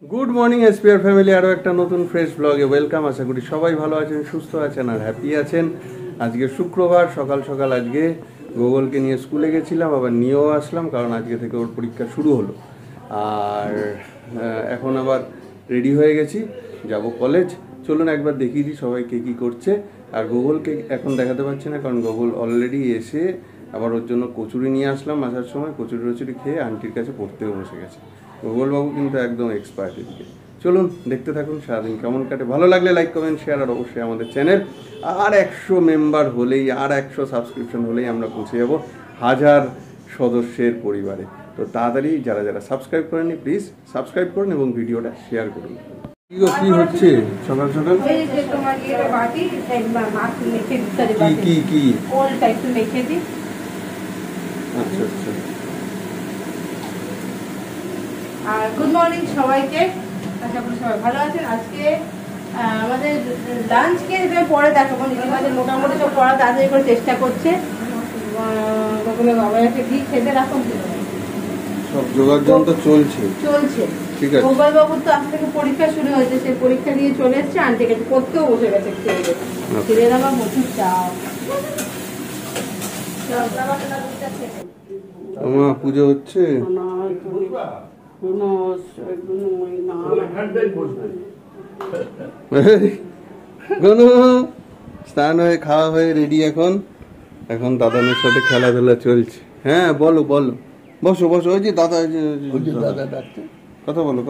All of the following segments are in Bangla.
গুড মর্নিং এসপিআর ফ্যামিলি, আরও একটা নতুন ফ্রেশ ব্লগে ওয়েলকাম। আশা করি সবাই ভালো আছেন, সুস্থ আছেন আর হ্যাপি আছেন। আজকে শুক্রবার, সকাল সকাল আজকে গুগলকে নিয়ে স্কুলে গেছিলাম, আবার নিয়েও আসলাম কারণ আজকে থেকে ওর পরীক্ষা শুরু হলো। আর এখন আবার রেডি হয়ে গেছি, যাব কলেজ। চলুন একবার দেখিয়ে দিই সবাইকে কী করছে। আর গুগলকে এখন দেখাতে পারছি না কারণ গুগল অলরেডি এসে আবার ওর জন্য কচুরি নিয়ে আসলাম। আসার সময় কচুরি খেয়ে আন্টির কাছে পড়তেও বসে গেছে। গোগলবাবু কিন্তু একদম এক্সপার্ট এদিকে। চলুন দেখতে থাকুন সারাদিন কেমন কাটে। ভালো লাগলে লাইক, কমেন্ট, শেয়ার আর অবশ্যই আমাদের চ্যানেল আর 100 মেম্বার হলেই, আর 100 সাবস্ক্রিপশন হলেই আমরা পৌঁছে যাব 1000 সদস্যের পরিবারে। তো তাড়াতাড়ি যারা যারা সাবস্ক্রাইব করেননি প্লিজ সাবস্ক্রাইব করুন এবং ভিডিওটা শেয়ার করুন। কি হচ্ছে সকাল সকাল? কি আচ্ছা আচ্ছা। আর গুড মর্নিং সবাইকে, আশা করি সবাই ভালো আছেন। আজকে আমাদের লাঞ্চকে পরে দেখাবো, নিজেদের মোটামুটি সব পড়া তাড়াতাড়ি করে চেষ্টা করছে। বাবাকে দিই খেতে রাখুন, সব জোগাড় যন্ত্র চলছে। ঠিক আছে। গোপাল বাবুর তো আজ থেকে পরীক্ষা শুরু হয়েছে, সেই পরীক্ষা দিয়ে চলে এসছে, আন্টি কাছে পড়তেও বসে গেছে। ছেলের আমার প্রচুর চাপ। আমার পুজো হচ্ছে, স্নান হয়ে খাওয়া হয়ে রেডি। এখন দাদানের সাথে খেলাধুলা চলছে। হ্যাঁ বলো বলো, বসো বসো। ওই যে দাদা, দাদা ডাকছে, কথা বলো।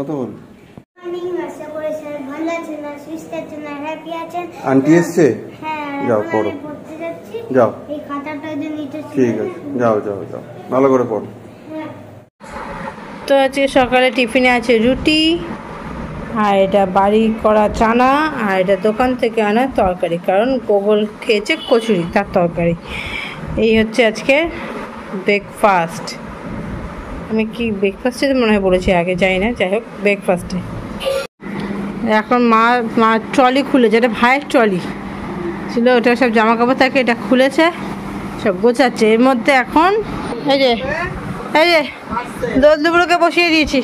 আন্টি এসছে? যাও পড়ো, যাও। ঠিক আছে, যাও ভালো করে পড়ো। তো আজকে সকালে টিফিনে আছে রুটি, আর এটা বাড়ি করা চানা, আর এটা দোকান থেকে আনা তরকারি, কারণ গোগল খেয়েছে কচুরি, তার তরকারি। এই হচ্ছে আজকে ব্রেকফাস্ট। আমি কি ব্রেকফাস্টে মনে হয় বলেছি আগে, যাই না, যাই হোক ব্রেকফাস্টে। এখন মা ট্রলি খুলেছে, এটা ভাইয়ের ট্রলি ছিল, ওটা সব জামা কাপড় থাকে, এটা খুলেছে, সব গোছাচ্ছে। এর মধ্যে এখন এই যে দুপুরকে বসিয়ে দিয়েছি।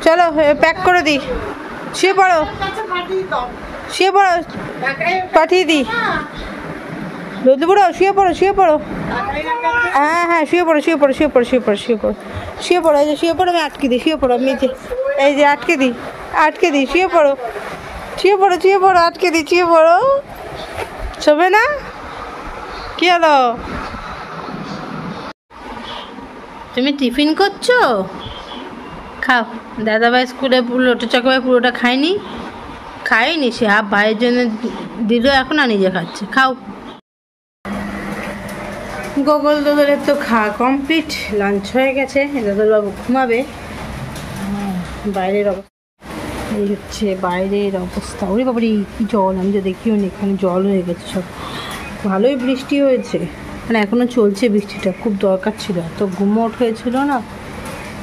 চলো প্যাক করে দিই, শুয়ে পড়ো, পাঠিয়ে দিই। দুপুরো শুয়ে পড়ো। হ্যাঁ শুয়ে পড়ো, এই যে শুয়ে পড়ো। আমি আটকে দিই, শুয়ে পড়ো। আমি এই যে আটকে দিই, শুয়ে পড়ো, আটকে দিই, শুয়ে পড়ো। শোবে না? কি হলো? তুমি টিফিন করছো? খাও। দাদাভাই স্কুলে লোটো চকভাই পুরোটা খাইনি, সে হাফ ভাইয়ের জন্য দিল এখন, আর নিজে খাচ্ছে। খাও। গোগল দোদলের তো খাওয়া কমপ্লিট, লাঞ্চ হয়ে গেছে। দোদলবাবু ঘুমাবে। বাইরের অবস্থা এই হচ্ছে, বাইরের অবস্থা। ওরে বাবারে কি জল, আমি তো দেখিও নি, এখানে জল হয়ে গেছে সব। ভালোই বৃষ্টি হয়েছে, মানে এখনো চলছে বৃষ্টিটা, খুব দরকার ছিল। এত গুমোট হয়েছিল না,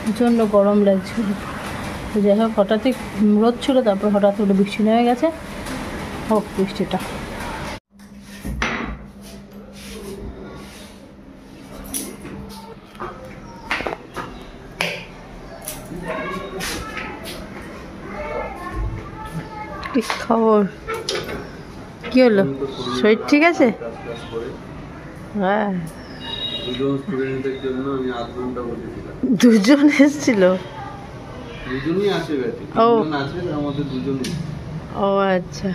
প্রচণ্ড গরম লাগছিল। তো যাই হোক, হঠাৎই রোদ ছিল, তারপর হঠাৎ করে বৃষ্টি নেমে গেছে। হোক বৃষ্টিটা। কি খবর? কি হলো, শরীর ঠিক আছে? হ্যাঁ, দুজন এসেছিল। ও আচ্ছা,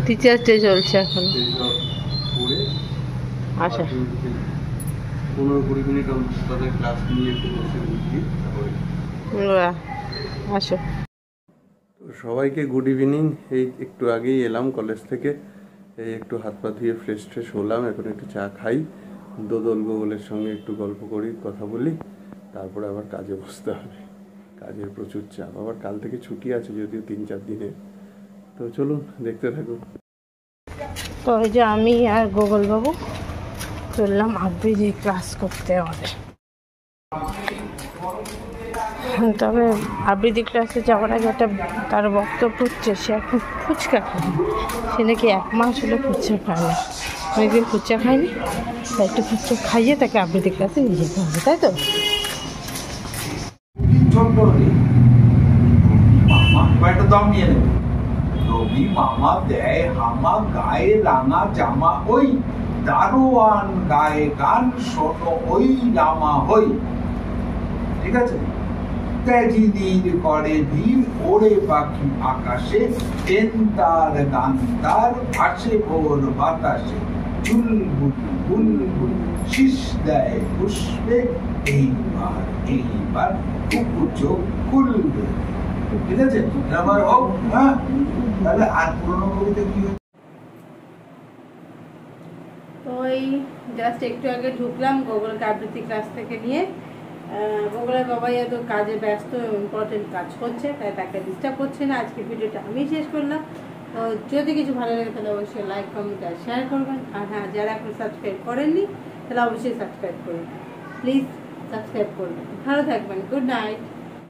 টিচার্স ডে চলছে এখন। আচ্ছা, 15-20 মিনিট তাদের ক্লাস নিয়ে একটু বসে বুঝি। আসো। সবাইকে গুড ইভিনিং। এই একটু আগেই এলাম কলেজ থেকে, এই একটু হাত পা ধুয়ে ফ্রেশ হলাম। এখন একটু চা খাই, দোদল গোগলের সঙ্গে একটু গল্প করি, কথা বলি, তারপরে আবার কাজে বসতে হবে। কাজের প্রচুর চাপ, আবার কাল থেকে ছুটি আছে যদিও 3-4 দিনে। তো চলুন দেখতে থাকুন। তো এই যে আমি আর গোগল বাবু চললাম আবৃত্তি ক্লাস করতে আমাদের। তবে আবৃত্তি ক্লাসে যাওয়ার আগে একটা তার বক্তব্য হচ্ছে, সে এখন ফুচকা খায়। সে নাকি 1 মাস হলো ফুচকা খায় না, অনেকদিন ফুচকা খায়নি, তাই একটু ফুচকা খাইয়ে তাকে আবৃত্তি ক্লাসে নিয়ে যেতে হবে, তাই তো? ছোট রে মামা একটা দম নিয়ে নেবে রবি মামা দেয় হামা গায়ে রাঙা জামা ওই দারোয়ান গায়ে গান শোনো ওই রামা হই ঠিক আছে তেজিদির করে ভিড় ওরে পাখি আকাশে তেন্তার গান্তার ভাসে ভোর বাতাসে বুলবুল বুলবুল শীষ দেয় পুষ্পে এইবার কুকু চোখ খুলবে ঠিক আছে আমার হোক হ্যাঁ তাহলে আর পুরোনো কবিতা কি ওই জাস্ট একটু আগে ঢুকলাম গুগলকে আবৃত্তি ক্লাস থেকে নিয়ে গুগলের বাবাই এত কাজে ব্যস্ত ইম্পর্টেন্ট কাজ করছে তাই তাকে ডিস্টার্ব করছে না আজকে ভিডিওটা আমি শেষ করলাম তো যদি কিছু ভালো লাগে তাহলে অবশ্যই লাইক কমেন্ট আর শেয়ার করবেন আর হ্যাঁ যারা এখন সাবস্ক্রাইব করেননি তাহলে অবশ্যই সাবস্ক্রাইব করবেন প্লিজ সাবস্ক্রাইব করবেন ভালো থাকবেন গুড নাইট